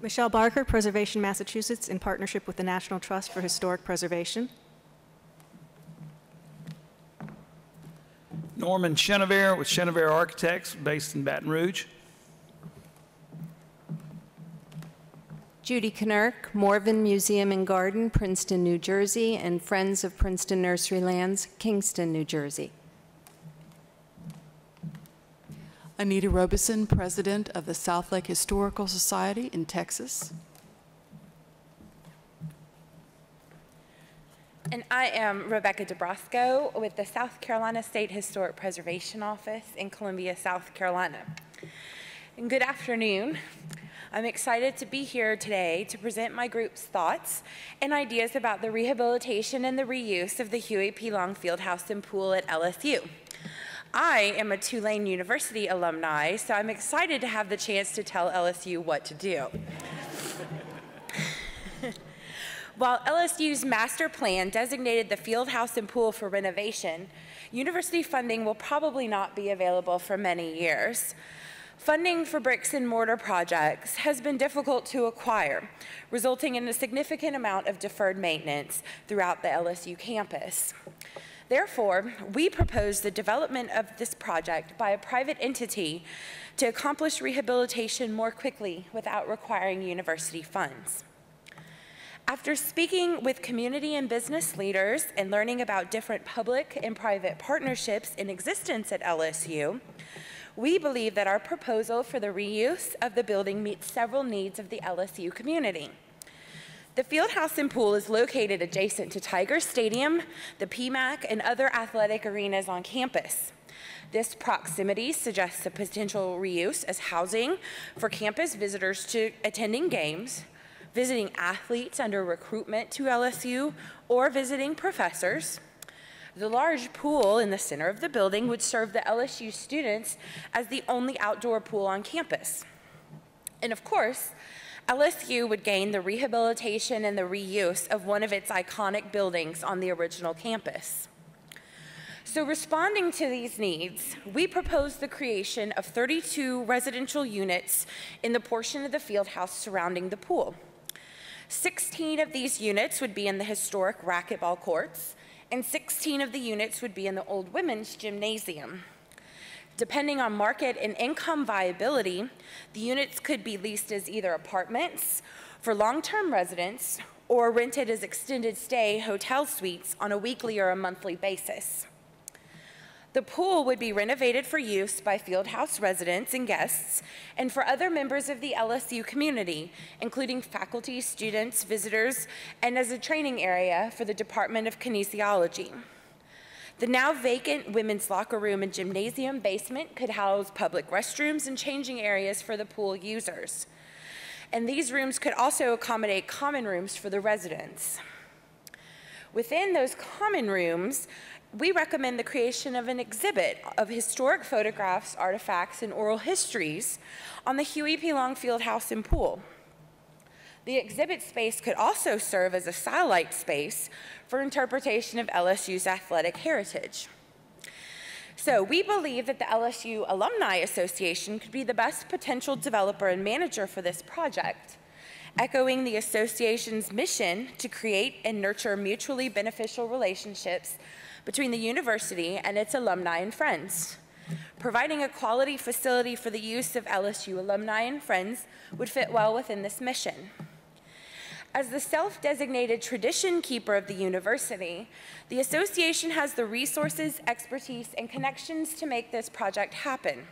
Michelle Barker, Preservation Massachusetts, in partnership with the National Trust for Historic Preservation. Norman Chenevert with Chenevert Architects, based in Baton Rouge. Judy Knirk, Morven Museum and Garden, Princeton, New Jersey, and Friends of Princeton Nursery Lands, Kingston, New Jersey. Anita Robeson, President of the South Lake Historical Society in Texas. And I am Rebecca DeBrosco with the South Carolina State Historic Preservation Office in Columbia, South Carolina. And good afternoon. I'm excited to be here today to present my group's thoughts and ideas about the rehabilitation and the reuse of the Huey P. Long Fieldhouse and Pool at LSU. I am a Tulane University alumni, so I'm excited to have the chance to tell LSU what to do. While LSU's master plan designated the Fieldhouse and Pool for renovation, university funding will probably not be available for many years. Funding for bricks and mortar projects has been difficult to acquire, resulting in a significant amount of deferred maintenance throughout the LSU campus. Therefore, we propose the development of this project by a private entity to accomplish rehabilitation more quickly without requiring university funds. After speaking with community and business leaders and learning about different public and private partnerships in existence at LSU, we believe that our proposal for the reuse of the building meets several needs of the LSU community. The Fieldhouse and Pool is located adjacent to Tiger Stadium, the PMAC, and other athletic arenas on campus. This proximity suggests a potential reuse as housing for campus visitors to attending games, visiting athletes under recruitment to LSU, or visiting professors. The large pool in the center of the building would serve the LSU students as the only outdoor pool on campus. And of course, LSU would gain the rehabilitation and the reuse of one of its iconic buildings on the original campus. So responding to these needs, we propose the creation of 32 residential units in the portion of the field house surrounding the pool. 16 of these units would be in the historic racquetball courts, and 16 of the units would be in the old women's gymnasium. Depending on market and income viability, the units could be leased as either apartments for long-term residents or rented as extended stay hotel suites on a weekly or a monthly basis. The pool would be renovated for use by Fieldhouse residents and guests and for other members of the LSU community, including faculty, students, visitors, and as a training area for the Department of Kinesiology. The now vacant women's locker room and gymnasium basement could house public restrooms and changing areas for the pool users. And these rooms could also accommodate common rooms for the residents. Within those common rooms, we recommend the creation of an exhibit of historic photographs, artifacts, and oral histories on the Huey P. Long Fieldhouse and Pool. The exhibit space could also serve as a satellite space for interpretation of LSU's athletic heritage. So we believe that the LSU Alumni Association could be the best potential developer and manager for this project, echoing the association's mission to create and nurture mutually beneficial relationships between the university and its alumni and friends. Providing a quality facility for the use of LSU alumni and friends would fit well within this mission. As the self-designated tradition keeper of the university, the association has the resources, expertise, and connections to make this project happen.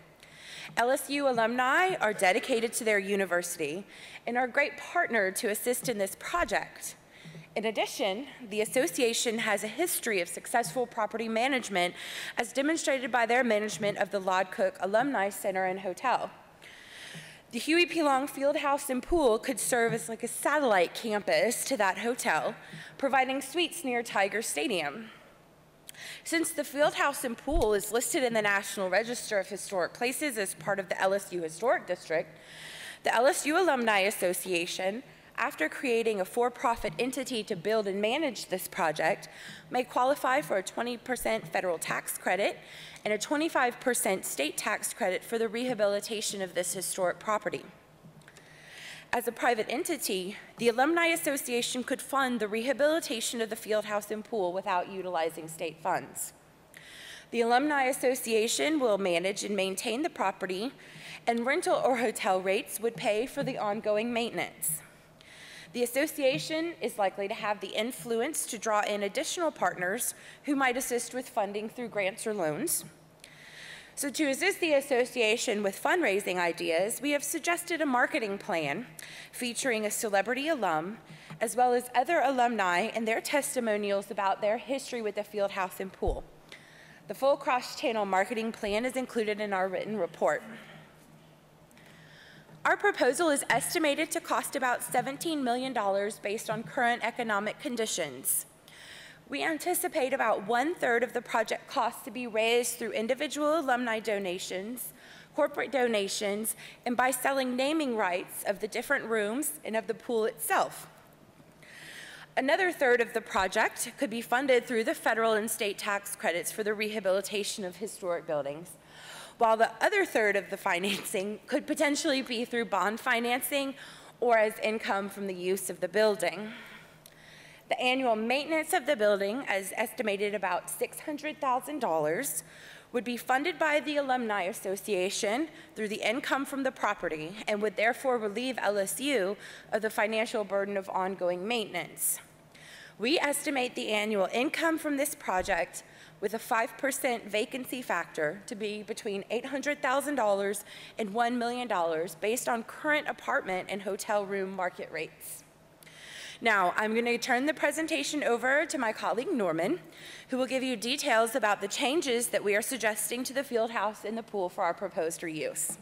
LSU alumni are dedicated to their university and are a great partner to assist in this project. In addition, the association has a history of successful property management as demonstrated by their management of the Lod Cook Alumni Center and Hotel. The Huey P. Long Fieldhouse and Pool could serve as like a satellite campus to that hotel, providing suites near Tiger Stadium. Since the Fieldhouse and Pool is listed in the National Register of Historic Places as part of the LSU Historic District, the LSU Alumni Association, after creating a for-profit entity to build and manage this project, may qualify for a 20% federal tax credit and a 25% state tax credit for the rehabilitation of this historic property. as a private entity, the Alumni Association could fund the rehabilitation of the field house and pool without utilizing state funds. The Alumni Association will manage and maintain the property, and rental or hotel rates would pay for the ongoing maintenance. The association is likely to have the influence to draw in additional partners who might assist with funding through grants or loans. So to assist the association with fundraising ideas, we have suggested a marketing plan featuring a celebrity alum, as well as other alumni and their testimonials about their history with the field house and pool. The full cross-channel marketing plan is included in our written report. Our proposal is estimated to cost about $17 million based on current economic conditions. We anticipate about 1/3 of the project costs to be raised through individual alumni donations, corporate donations, and by selling naming rights of the different rooms and of the pool itself. Another 1/3 of the project could be funded through the federal and state tax credits for the rehabilitation of historic buildings, while the other 1/3 of the financing could potentially be through bond financing or as income from the use of the building. The annual maintenance of the building, as estimated about $600,000, would be funded by the Alumni Association through the income from the property and would therefore relieve LSU of the financial burden of ongoing maintenance. We estimate the annual income from this project with a 5% vacancy factor to be between $800,000 and $1 million based on current apartment and hotel room market rates. Now, I'm going to turn the presentation over to my colleague Norman, who will give you details about the changes that we are suggesting to the field house and the pool for our proposed reuse.